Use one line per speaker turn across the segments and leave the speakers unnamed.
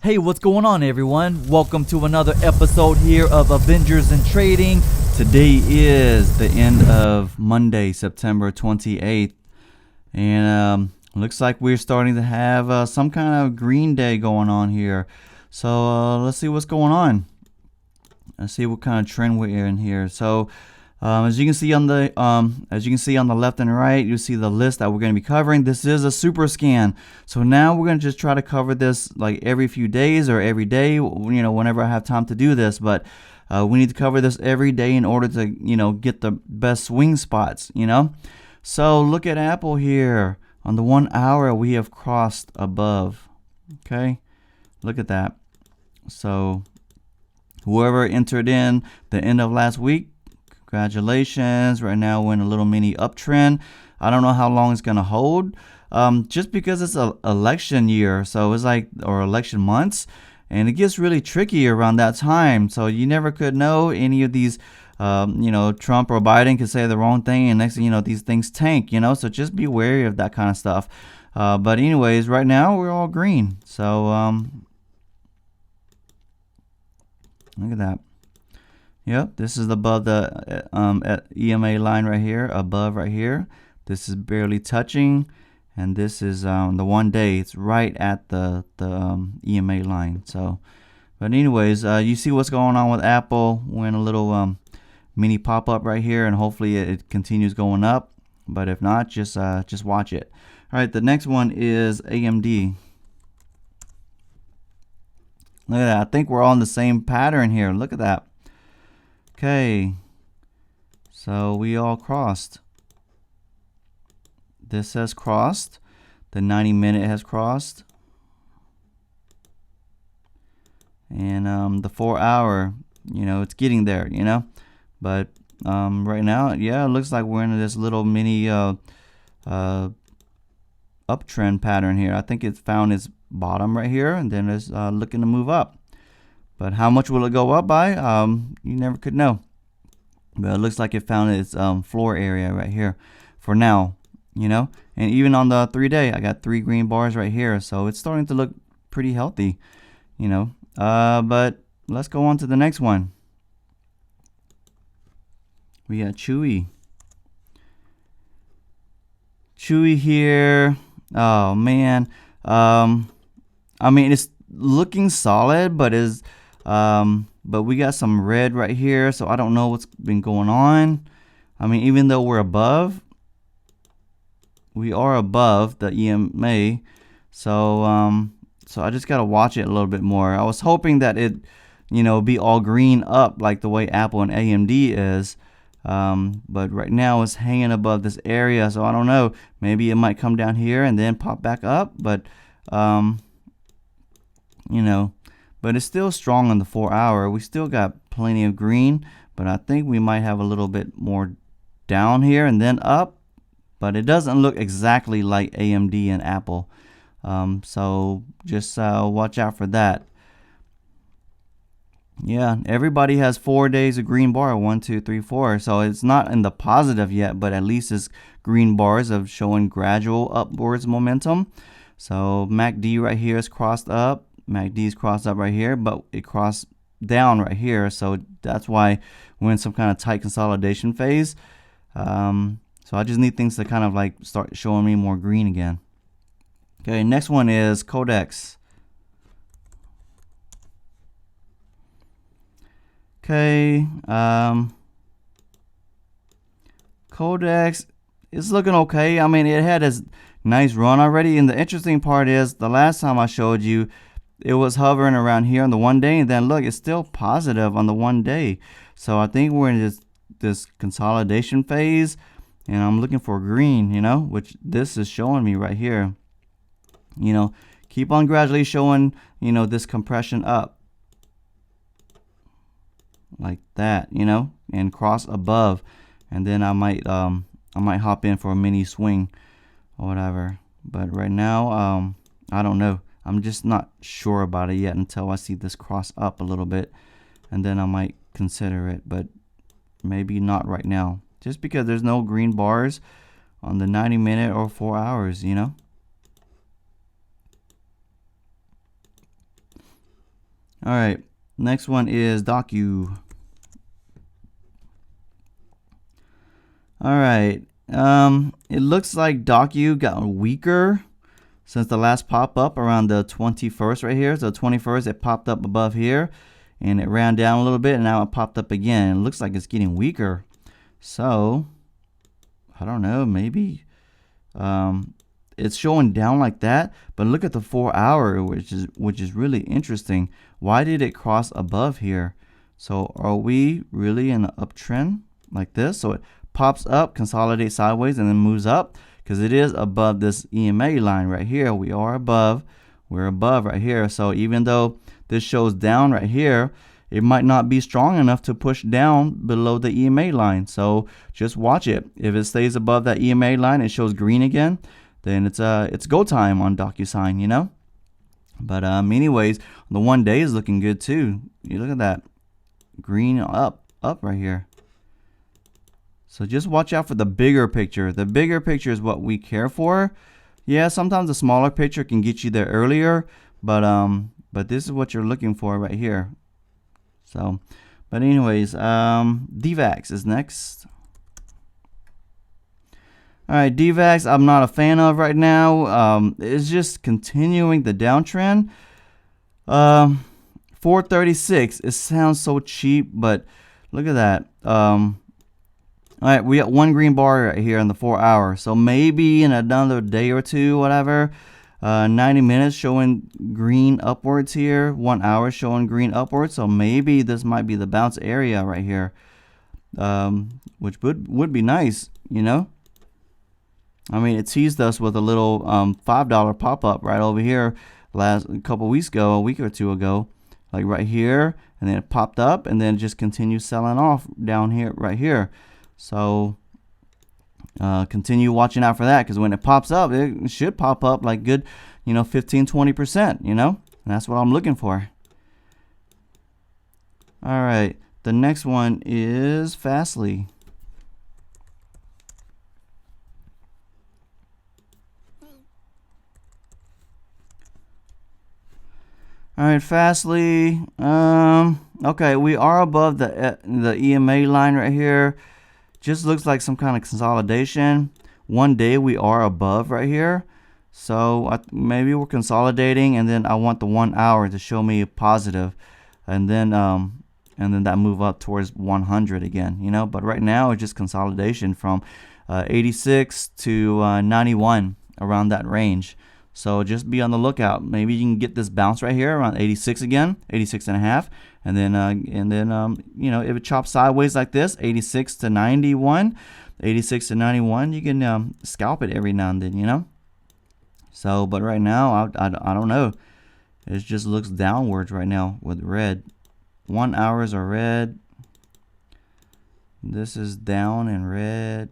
Hey, what's going on, everyone? Welcome to another episode here of Avengers in Trading. Today is the end of Monday, September 28th, and looks like we're starting to have some kind of green day going on here. So let's see what's going on. Let's see what kind of trend we're in here. So as you can see on the left and right, you see the list that we're going to be covering. This is a Superscan. So now we're going to just try to cover this like every few days or every day, whenever I have time to do this. But we need to cover this every day in order to, get the best swing spots, So look at Apple here. On the 1 hour, we have crossed above. Okay, look at that. So whoever entered in the end of last week, congratulations. Right now we're in a little mini uptrend. I don't know how long it's going to hold, just because it's an election year. So it's like, or election months, and it gets really tricky around that time. So you never could know. Any of these, Trump or Biden could say the wrong thing, and next thing these things tank, so just be wary of that kind of stuff. But anyways, right now we're all green. So look at that. Yep, this is above the EMA line right here, above right here. This is barely touching, and this is the 1 day. It's right at the EMA line. So, but anyways, you see what's going on with Apple. We're in a little mini pop up right here, and hopefully it continues going up. But if not, just watch it. All right, the next one is AMD. Look at that. I think we're all in the same pattern here. Look at that. Okay, so we all crossed. This has crossed. The 90-minute has crossed. And the 4 hour, it's getting there, But right now, yeah, it looks like we're in this little mini uptrend pattern here. I think it's found its bottom right here, and then it's looking to move up. But how much will it go up by? You never could know. But it looks like it found its floor area right here for now, And even on the 3-day, I got 3 green bars right here. So it's starting to look pretty healthy, But let's go on to the next one. We got Chewy. Chewy here. Oh, man. I mean, it's looking solid, but but we got some red right here, so I don't know what's been going on. I mean, even though we're above, we are above the EMA, so so I just gotta watch it a little bit more. I was hoping that it, be all green up like the way Apple and AMD is, but right now it's hanging above this area, so I don't know. Maybe it might come down here and then pop back up, but but it's still strong on the 4 hour. We still got plenty of green, but I think we might have a little bit more down here and then up, but it doesn't look exactly like AMD and Apple. So just watch out for that. Yeah, everybody has 4 days of green bar, 1, 2, 3, 4. So it's not in the positive yet, but at least it's green bars of showing gradual upwards momentum. So MACD right here is crossed up. MACD is crossed up right here, but it crossed down right here. So that's why we're in some kind of tight consolidation phase. So I just need things to kind of like start showing me more green again. Okay, next one is Codex. Okay, Codex is looking okay. I mean, it had a nice run already, and the interesting part is the last time I showed you, it was hovering around here on the 1 day, and then look, it's still positive on the 1 day. So I think we're in this consolidation phase, and I'm looking for green, which this is showing me right here. Keep on gradually showing, this compression up like that, and cross above, and then I might hop in for a mini swing or whatever. But right now, I don't know. I'm just not sure about it yet until I see this cross up a little bit, and then I might consider it, but maybe not right now, just because there's no green bars on the 90-minute or 4 hours, All right, next one is Docu. All right, it looks like Docu got weaker since the last pop up around the 21st right here. So 21st, it popped up above here and it ran down a little bit and now it popped up again. It looks like it's getting weaker. So I don't know, maybe it's showing down like that, but look at the 4 hour, which is really interesting. Why did it cross above here? So are we really in an uptrend like this? So it pops up, consolidates sideways, and then moves up because it is above this EMA line right here. We are above. We're above right here. So even though this shows down right here, it might not be strong enough to push down below the EMA line. So just watch it. If it stays above that EMA line, it shows green again, then it's go time on DocuSign, you know. But anyways, the 1 day is looking good too. You look at that green up right here. So just watch out for the bigger picture. The bigger picture is what we care for. Yeah, sometimes the smaller picture can get you there earlier, but this is what you're looking for right here. So, but anyways, DVAX is next. All right, DVAX, I'm not a fan of right now. It's just continuing the downtrend. 436. It sounds so cheap, but look at that. All right, we got one green bar right here in the 4 hour. So maybe in another day or two, whatever. 90 minutes showing green upwards here. 1 hour showing green upwards. So maybe this might be the bounce area right here, which would be nice, you know. I mean, it teased us with a little $5 pop-up right over here a couple weeks ago, a week or two ago, like right here, and then it popped up and then just continued selling off down here, right here. So continue watching out for that, because when it pops up, it should pop up like good, you know, 15-20%, you know, and that's what I'm looking for. All right, the next one is Fastly. All right, Fastly. Okay, we are above the EMA line right here. Just looks like some kind of consolidation. 1 day we are above right here. So maybe we're consolidating, and then I want the 1 hour to show me a positive, and then that move up towards 100 again, you know. But right now it's just consolidation from 86 to 91, around that range. So just be on the lookout. Maybe you can get this bounce right here around 86 again, 86 and a half. And then, you know, if it chops sideways like this, 86 to 91, 86 to 91, you can scalp it every now and then, you know. So, but right now, I don't know. It just looks downwards right now with red. 1 hours are red. This is down and red.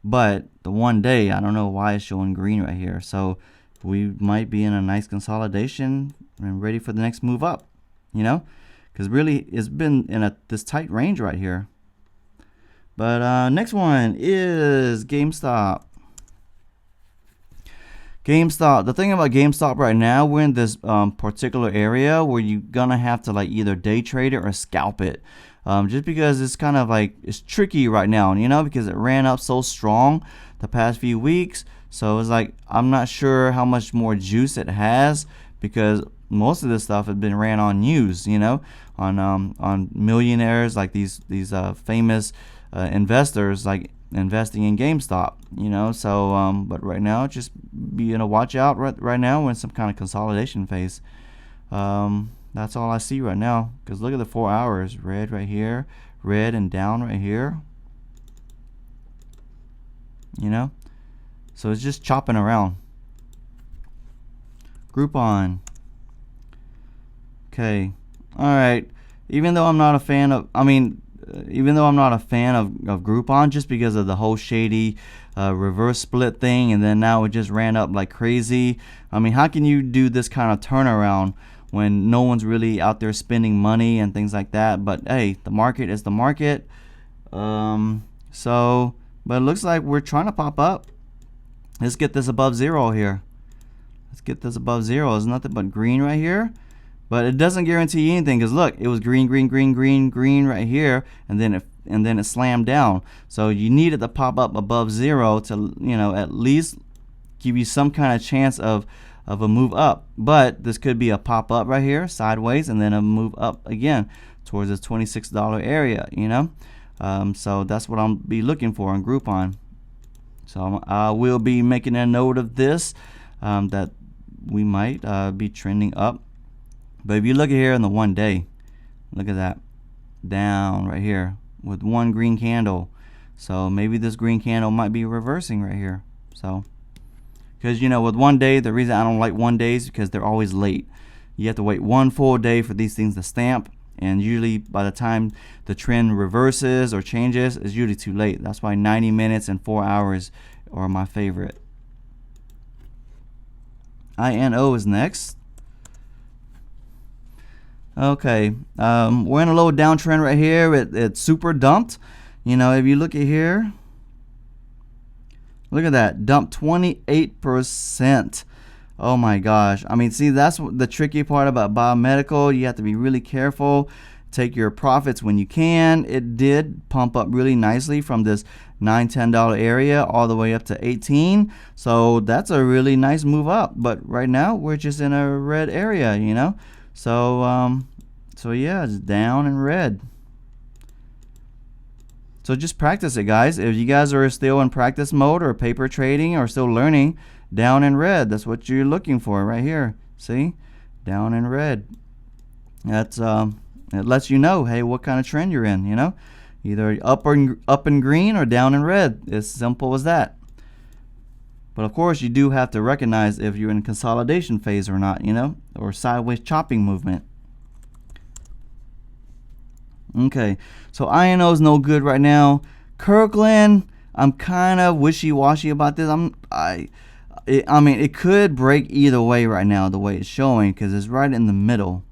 But the 1 day, I don't know why it's showing green right here. So we might be in a nice consolidation and ready for the next move up, you know, because really it's been in this tight range right here. But next one is GameStop. GameStop. The thing about GameStop right now, we're in this particular area where you're gonna have to like either day trade it or scalp it. Just because it's kind of like, it's tricky right now, you know, because it ran up so strong the past few weeks. So it's like, I'm not sure how much more juice it has, because most of this stuff has been ran on news, you know, on millionaires, like these famous investors, like investing in GameStop, you know. So but right now, just be in a watch out right now. We're in some kind of consolidation phase. That's all I see right now, because look at the 4 hours. Red right here, red and down right here, you know. So it's just chopping around. Groupon. Okay, all right. Even though I'm not a fan of, even though I'm not a fan of Groupon, just because of the whole shady reverse split thing, and then now it just ran up like crazy. I mean, how can you do this kind of turnaround when no one's really out there spending money and things like that? But hey, the market is the market. So, but it looks like we're trying to pop up. Let's get this above zero here. Let's get this above zero. There's nothing but green right here. But it doesn't guarantee anything, because look, it was green, green, green, green, green right here, and then it slammed down. So you need it to pop up above 0 to, you know, at least give you some kind of chance of a move up. But this could be a pop up right here sideways, and then a move up again towards this $26 area, you know. So that's what I'll be looking for on Groupon. So I will be making a note of this, that we might be trending up. But if you look at here in the 1 day, look at that, down right here with one green candle. So maybe this green candle might be reversing right here. So, because, you know, with 1 day, the reason I don't like 1 day is because they're always late. You have to wait 1 full day for these things to stamp, and usually by the time the trend reverses or changes, it's usually too late. That's why 90 minutes and 4 hours are my favorite. INO is next. Okay, we're in a little downtrend right here. It's super dumped. You know, if you look at here, look at that, dumped 28%. Oh my gosh. I mean, see, that's the tricky part about biomedical. You have to be really careful. Take your profits when you can. It did pump up really nicely from this $9-10 area all the way up to 18. So that's a really nice move up. But right now we're just in a red area, you know. So yeah, it's down and red. So just practice it, guys. If you guys are still in practice mode or paper trading or still learning, down and red, that's what you're looking for right here. See, down and red. That's it lets you know, hey, what kind of trend you're in. You know, either up and green or down and red. As simple as that. But of course, you do have to recognize if you're in consolidation phase or not, you know, or sideways chopping movement. Okay, so INO is no good right now. Kirkland, I'm kind of wishy-washy about this. I mean, it could break either way right now, the way it's showing, because it's right in the middle,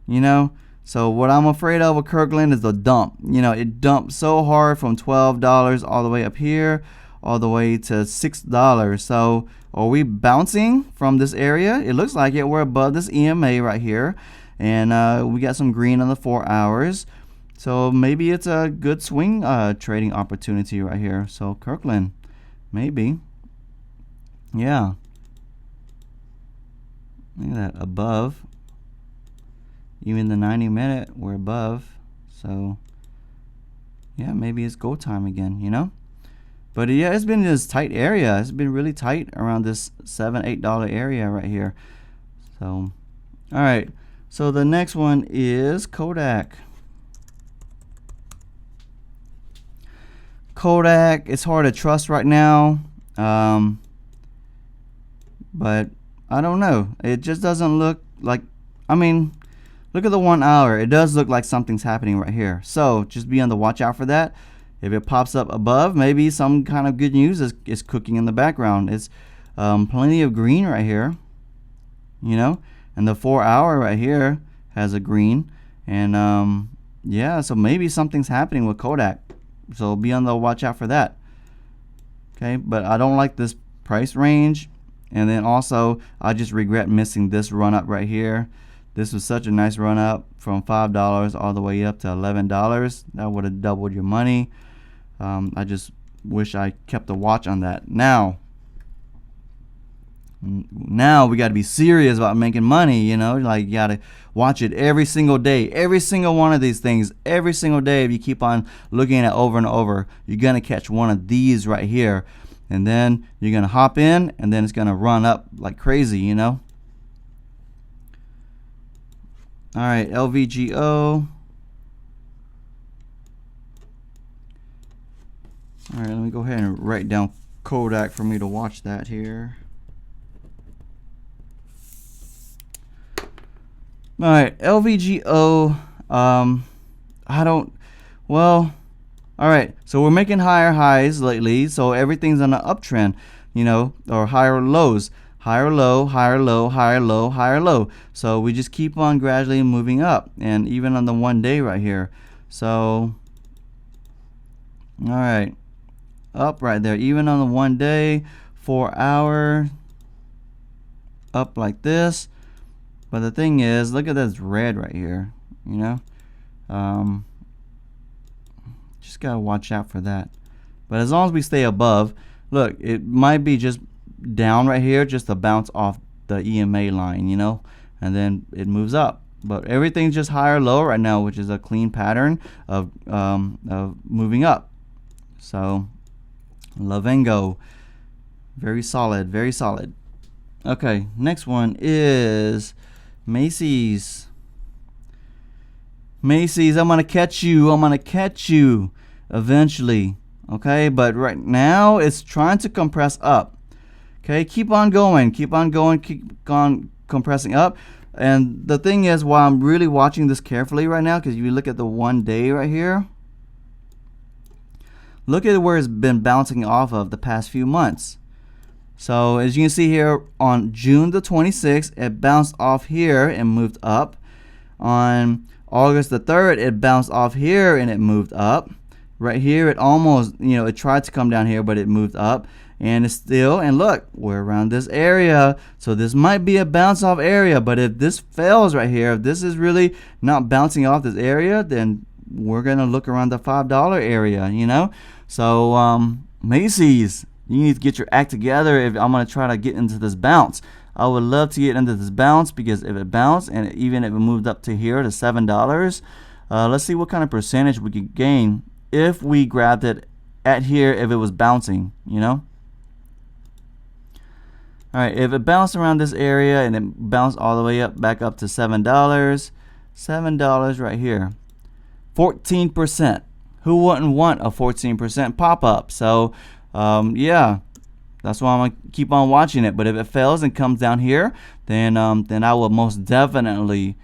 you know. So what I'm afraid of with Kirkland is the dump. You know, it dumped so hard from $12 all the way up here, all the way to $6. So are we bouncing from this area? It looks like it. We're above this EMA right here, and we got some green on the 4 hours. So maybe it's a good swing trading opportunity right here. So Kirkland, maybe. Yeah. Look at that, above. Even the 90-minute, we're above. So yeah, maybe it's go time again, you know. But yeah, it's been in this tight area. It's been really tight around this $7-8 area right here. So all right, so the next one is Kodak. Kodak, it's hard to trust right now, but I don't know. It just doesn't look like, I mean, look at the 1 hour. It does look like something's happening right here. So just be on the watch out for that. If it pops up above, maybe some kind of good news is cooking in the background. It's plenty of green right here, you know, and the 4 hour right here has a green, and yeah, so maybe something's happening with Kodak. So be on the watch out for that. Okay, but I don't like this price range, and then also I just regret missing this run up right here. This was such a nice run up from $5 all the way up to $11. That would have doubled your money. I just wish I kept a watch on that. Now we got to be serious about making money, you know, like you got to watch it every single day, every single one of these things, every single day. If you keep on looking at it over and over, you're going to catch one of these right here, and then you're going to hop in, and then it's going to run up like crazy, you know. All right, LVGO. All right, let me go ahead and write down Kodak for me to watch that here. All right, LVGO, I don't, well, all right, so we're making higher highs lately, so everything's on an uptrend, you know, or higher lows, higher low, higher low, higher low, higher low. So we just keep on gradually moving up, and even on the 1 day right here. So, all right, up right there, even on the 1 day, 4 hour, up like this. But the thing is, look at this red right here. You know, just gotta watch out for that. But as long as we stay above, look, it might be just down right here, just to bounce off the EMA line, you know, and then it moves up. But everything's just high or low right now, which is a clean pattern of moving up. So Lavengo, very solid, very solid. Okay, next one is Macy's. Macy's, I'm gonna catch you. I'm gonna catch you eventually. Okay, but right now it's trying to compress up. Okay, keep on going, keep on going, keep on compressing up. And the thing is, while I'm really watching this carefully right now, because if you look at the 1 day right here, look at where it's been bouncing off of the past few months. So as you can see here, on June the 26th, it bounced off here and moved up. On August the 3rd, it bounced off here and it moved up. Right here, it almost, you know, it tried to come down here, but it moved up. And it's still, and look, we're around this area. So this might be a bounce off area, but if this fails right here, if this is really not bouncing off this area, then we're gonna look around the $5 area, you know. So Macy's, you need to get your act together if I'm gonna try to get into this bounce. I would love to get into this bounce, because if it bounced, and even if it moved up to here to $7, let's see what kind of percentage we could gain if we grabbed it at here, if it was bouncing, you know. All right, if it bounced around this area and it bounced all the way up, back up to $7, $7 right here, 14%. Who wouldn't want a 14% pop up? So yeah, that's why I'm gonna keep on watching it. But if it fails and comes down here, then I will most definitely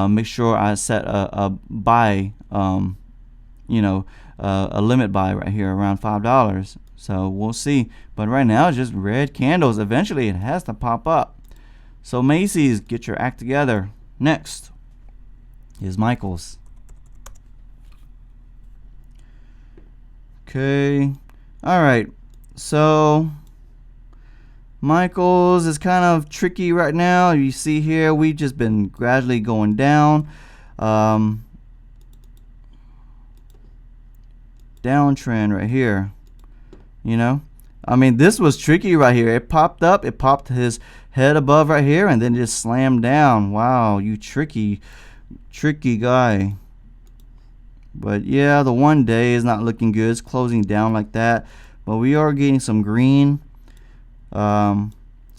make sure I set a buy, you know, a limit buy right here around $5. So we'll see. But right now it's just red candles. Eventually it has to pop up. So Macy's, get your act together. Next is Michael's. Okay. All right. So Michael's is kind of tricky right now. You see here, we've just been gradually going down. Downtrend right here. You know, I mean, this was tricky right here. It popped up, it popped his head above right here, and then just slammed down. Wow, you tricky guy. But yeah, the 1 day is not looking good. It's closing down like that, but we are getting some green. So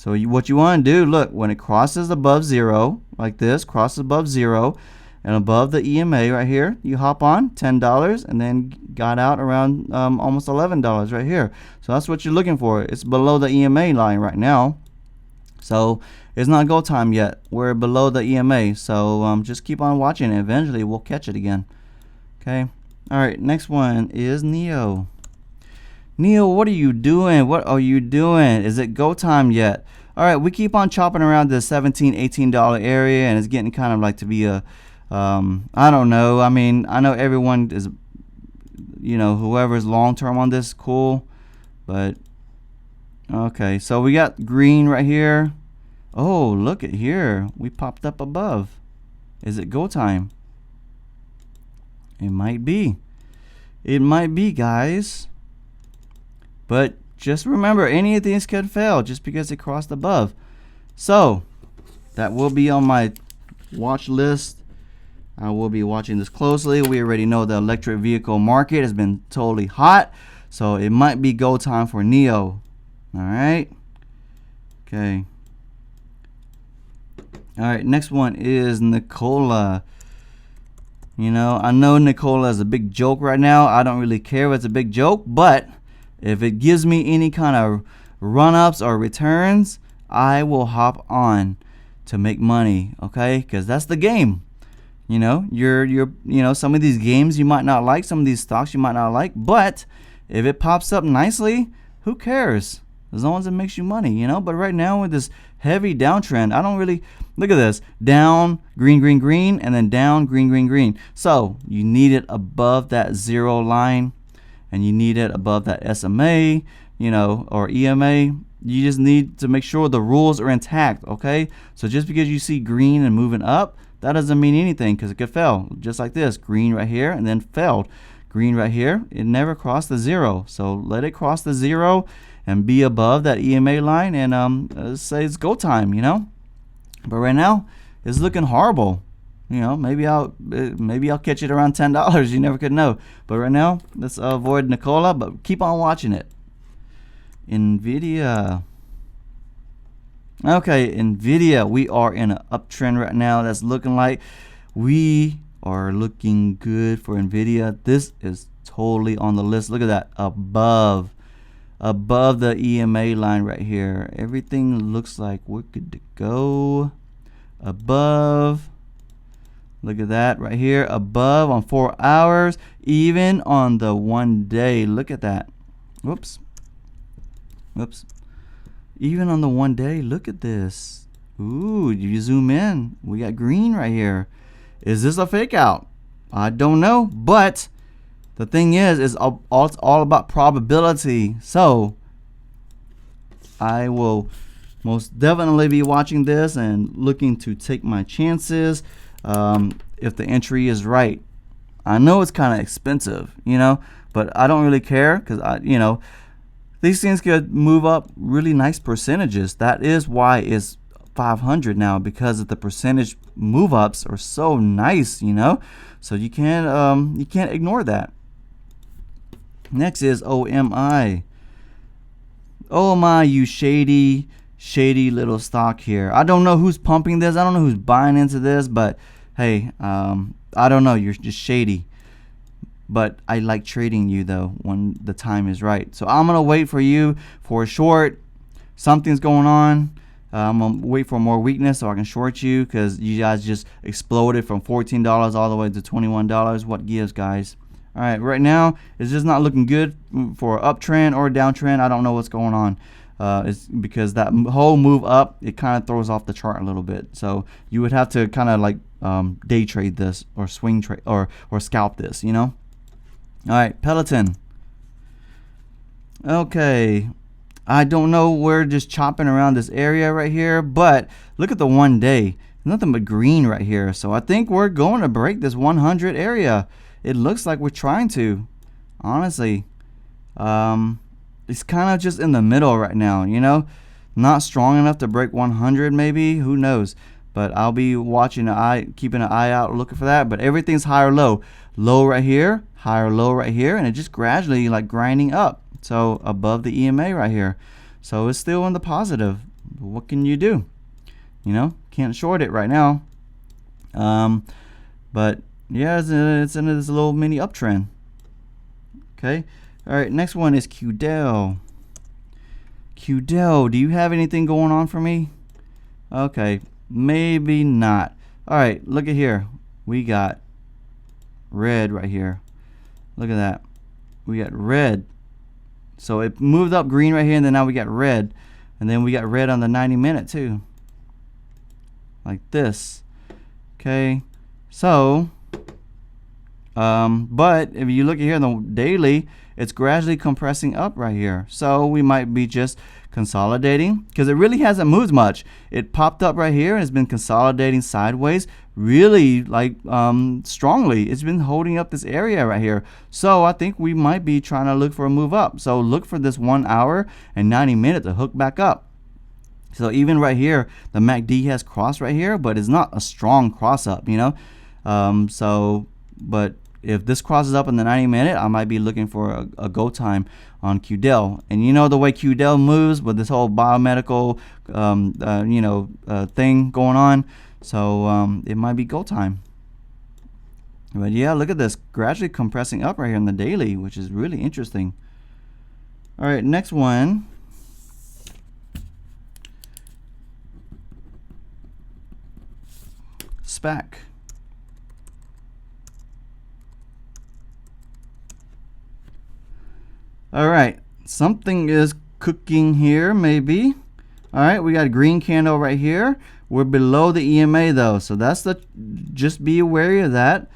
what you want to do, look, when it crosses above zero like this, crosses above zero and above the EMA right here, you hop on $10 and then got out around almost $11 right here. So that's what you're looking for. It's below the EMA line right now, so it's not go time yet. We're below the EMA, so just keep on watching it. Eventually we'll catch it again. Okay. All right, next one is Nio. Nio, what are you doing? What are you doing? Is it go time yet? All right, we keep on chopping around the $17, $18 area, and it's getting kind of like to be a I don't know. I mean, I know everyone is, you know, whoever's long term on this, cool. But okay, so we got green right here. Oh, look at here. We popped up above. Is it go time? It might be. It might be, guys. But just remember, any of these could fail just because it crossed above. So that will be on my watch list. I will be watching this closely. We already know the electric vehicle market has been totally hot, so it might be go time for Nio. All right. Okay. All right. Next one is Nikola. You know, I know Nikola is a big joke right now. I don't really care if it's a big joke, but if it gives me any kind of run-ups or returns, I will hop on to make money. Okay, because that's the game. You know, you know, some of these games you might not like, some of these stocks you might not like, but if it pops up nicely, who cares? As long as it makes you money, you know. But right now with this heavy downtrend, I don't really look at this. Down, green, green, green, and then down, green, green, green. So you need it above that zero line, and you need it above that SMA, you know, or EMA. You just need to make sure the rules are intact, okay? So just because you see green and moving up, that doesn't mean anything, because it could fail. Just like this, green right here and then failed. Green right here, it never crossed the 0. So let it cross the 0 and be above that EMA line, and say it's go time, you know? But right now, it's looking horrible. You know, maybe I'll catch it around $10. You never could know. But right now, let's avoid Nicola, but keep on watching it. Nvidia. Okay, Nvidia, we are in an uptrend right now. That's looking like we are looking good for Nvidia. This is totally on the list. Look at that, above the EMA line right here. Everything looks like we're good to go. Above. Look at that right here, above on 4 hours, even on the 1 day. Look at that. Whoops. Even on the 1 day, look at this. Ooh, you zoom in, we got green right here. Is this a fake out? I don't know, but the thing is it's all about probability. So I will most definitely be watching this and looking to take my chances if the entry is right. I know it's kind of expensive, you know, but I don't really care, because these things could move up really nice percentages. That is why it's 500 now, because of the percentage move ups are so nice, you know. So you can't ignore that. Next is OMI. OMI, you shady little stock here. I don't know who's pumping this. I don't know who's buying into this, but hey, I don't know. You're just shady. But I like trading you though when the time is right. So I'm gonna wait for you for a short. Something's going on. I'm gonna wait for more weakness so I can short you, because you guys just exploded from $14 all the way to $21. What gives, guys? All right, right now it's just not looking good for uptrend or downtrend. I don't know what's going on. It's because that whole move up, it kind of throws off the chart a little bit. So you would have to kind of like day trade this, or swing trade, or scalp this, you know. All right, Peloton. Okay, I don't know, we're just chopping around this area right here, but look at the 1 day. Nothing but green right here. So I think we're going to break this 100 area. It looks like we're trying to, honestly. It's kind of just in the middle right now, you know, not strong enough to break 100 maybe, who knows. But I'll be watching keeping an eye out, looking for that. But everything's high or low. Low right here, high or low right here, and it just gradually like grinding up. So above the EMA right here. So it's still in the positive. What can you do? You know, can't short it right now. But yeah, it's in this little mini uptrend. Okay. All right, next one is QDEL. QDEL, do you have anything going on for me? Okay, maybe not. All right, look at here. We got red right here. Look at that. We got red. So it moved up green right here, and then now we got red. And then we got red on the 90-minute too. Like this. Okay, so but if you look at here in the daily, it's gradually compressing up right here. So we might be just consolidating, because it really hasn't moved much. It popped up right here and has been consolidating sideways really like strongly. It's been holding up this area right here. So I think we might be trying to look for a move up. So look for this 1 hour and 90-minute to hook back up. So even right here, the MACD has crossed right here, but it's not a strong cross up, you know. But if this crosses up in the 90-minute, I might be looking for a go time on QDEL. And you know the way QDEL moves with this whole biomedical thing going on. So it might be go time. But yeah, look at this, gradually compressing up right here in the daily, which is really interesting. All right, next one. Spaq. All right, something is cooking here, maybe. All right, we got a green candle right here. We're below the EMA though, so that's just be wary of that.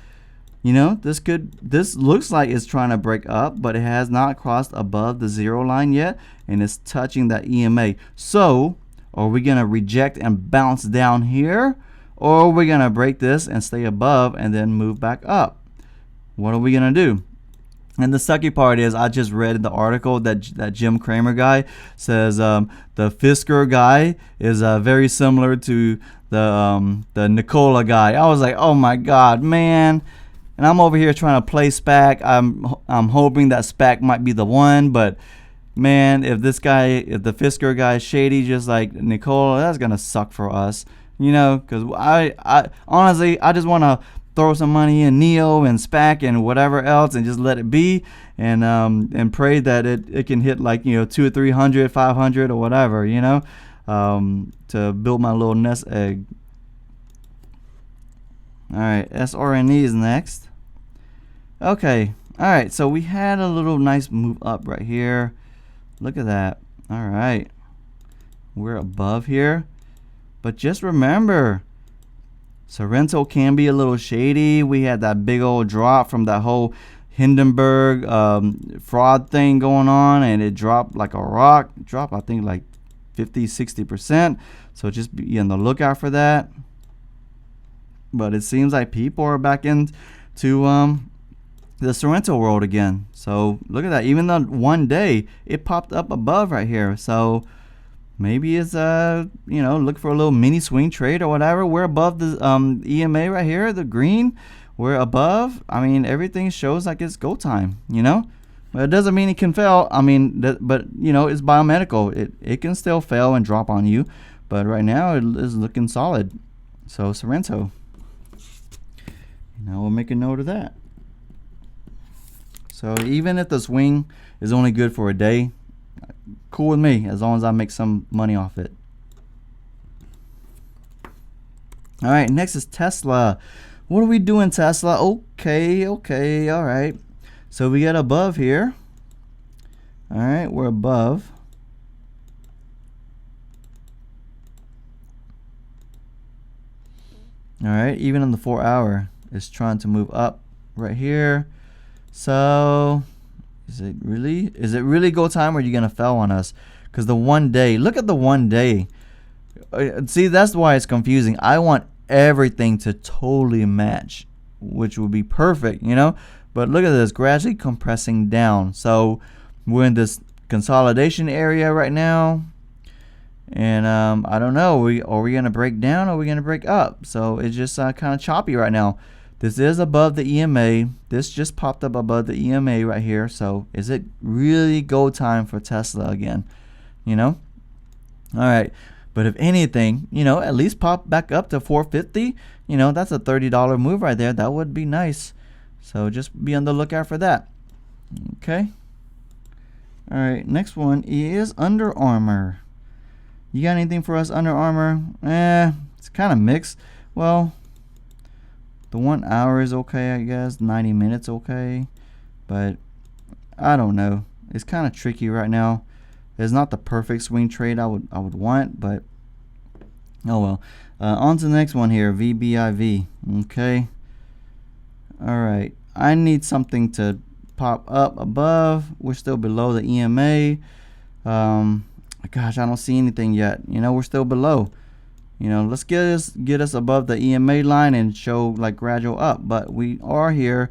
You know, this looks like it's trying to break up, but it has not crossed above the 0 line yet, and it's touching that EMA. So are we gonna reject and bounce down here, or are we gonna break this and stay above and then move back up? What are we gonna do? And the sucky part is, I just read in the article that Jim Cramer guy says the Fisker guy is very similar to the Nikola guy. I was like, oh my god, man. And I'm over here trying to play Spaq. I'm hoping that Spaq might be the one, but man, if the Fisker guy is shady just like Nikola, that's gonna suck for us, you know, because I honestly, I just want to throw some money in Nio and Spaq and whatever else and just let it be, and pray that it can hit like, you know, 200 or 300, 500 or whatever, you know, to build my little nest egg. All right, SRNE is next. Okay, all right, so we had a little nice move up right here. Look at that. All right, we're above here, but just remember, Sorrento can be a little shady. We had that big old drop from that whole Hindenburg fraud thing going on, and it dropped like a rock. Dropped, I think, like 50-60%. So just be on the lookout for that. But it seems like people are back into the Sorrento world again. So look at that. Even though one day it popped up above right here. So maybe it's you know, look for a little mini swing trade or whatever. We're above the EMA right here, the green. We're above. I mean, everything shows like it's go time, you know. But it doesn't mean it can fail. I mean, but you know, it's biomedical. It can still fail and drop on you. But right now it is looking solid. So Sorrento. Now we'll make a note of that. So even if the swing is only good for a day, cool with me, as long as I make some money off it. All right, next is Tesla. What are we doing, Tesla? Okay, all right. So we get above here. All right, we're above. All right, even on the 4 hour, it's trying to move up right here. So is it really go time, or are you gonna fail on us? Because the 1 day, look at the 1 day. See, that's why it's confusing. I want everything to totally match, which would be perfect, you know. But look at this, gradually compressing down. So we're in this consolidation area right now, and I don't know. Are we gonna break down, or are we gonna break up? So it's just kind of choppy right now. This is above the EMA. This just popped up above the EMA right here. So is it really go time for Tesla again? You know? All right. But if anything, you know, at least pop back up to 450. You know, that's a $30 move right there. That would be nice. So just be on the lookout for that. Okay. All right. Next one is Under Armour. You got anything for us, Under Armour? It's kind of mixed. Well, the 1 hour is okay, I guess. 90 minutes okay, but I don't know. It's kind of tricky right now. It's not the perfect swing trade I would want, but oh well. On to the next one here, VBIV. Okay. All right. I need something to pop up above. We're still below the EMA. Gosh, I don't see anything yet. You know, we're still below. You know, let's get us above the EMA line and show like gradual up. But we are here,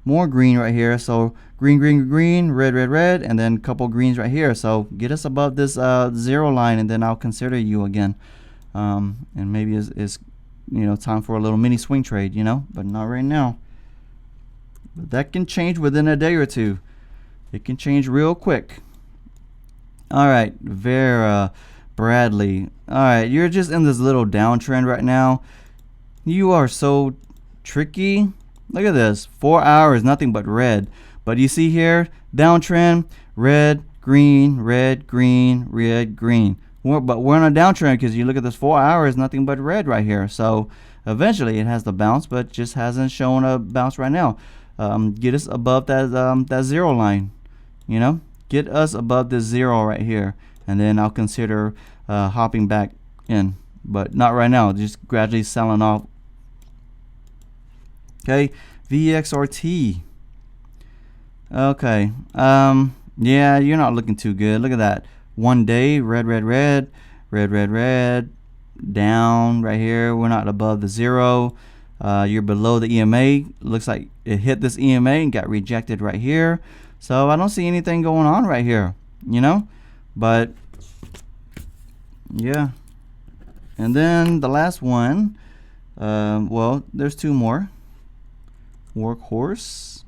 more green right here. So green, green, green, red, red, red, and then a couple greens right here. So get us above this 0 line, and then I'll consider you again. And maybe it's you know, time for a little mini swing trade. You know, but not right now. But that can change within a day or two. It can change real quick. All right, Vera Bradley. All right, you're just in this little downtrend right now. You are so tricky. Look at this, 4 hours, nothing but red. But you see here, downtrend, red, green, red, green, red, green. But we're on a downtrend because you look at this 4 hours, nothing but red right here. So eventually it has to bounce, but just hasn't shown a bounce right now. Get us above that 0 line. You know, get us above this 0 right here, and then I'll consider hopping back in, but not right now. Just gradually selling off. Okay, VXRT. Okay. Yeah, you're not looking too good. Look at that. 1 day, red, red, red, red, red, red, down right here. We're not above the 0. You're below the EMA. Looks like it hit this EMA and got rejected right here. So I don't see anything going on right here, you know. But yeah. And then the last one, well, there's 2 more. Workhorse.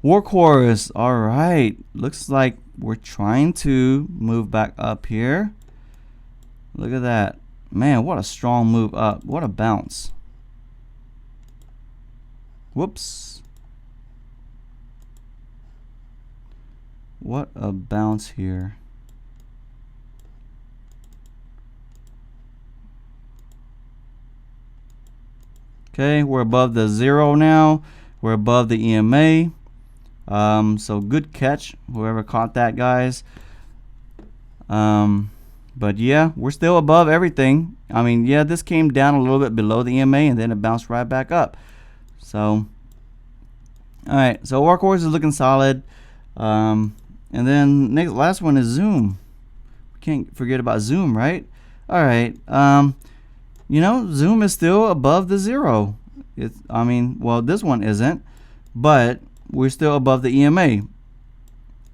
Workhorse. All right. Looks like we're trying to move back up here. Look at that. Man, what a strong move up. What a bounce. Whoops. What a bounce here. Okay, we're above the 0 now. We're above the EMA. So good catch, whoever caught that, guys. But yeah, we're still above everything. I mean, yeah, this came down a little bit below the EMA and then it bounced right back up. So, all right. So Workhorse is looking solid. And then last one is Zoom. We can't forget about Zoom, right? All right. You know, Zoom is still above the 0. I mean, well, this one isn't, but we're still above the EMA.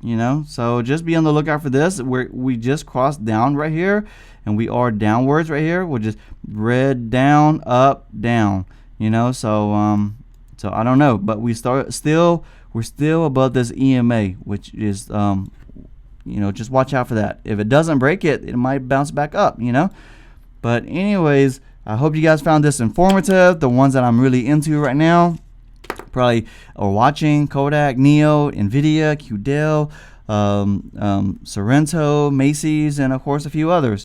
You know, so just be on the lookout for this. We just crossed down right here, and we are downwards right here. We're just red down, up, down. You know, so so I don't know, but we're still above this EMA, which is you know, just watch out for that. If it doesn't break it, it might bounce back up. You know, but anyways, I hope you guys found this informative. The ones that I'm really into right now probably are watching: Kodak, Nio, Nvidia, Qdell, Sorrento, Macy's, and of course a few others.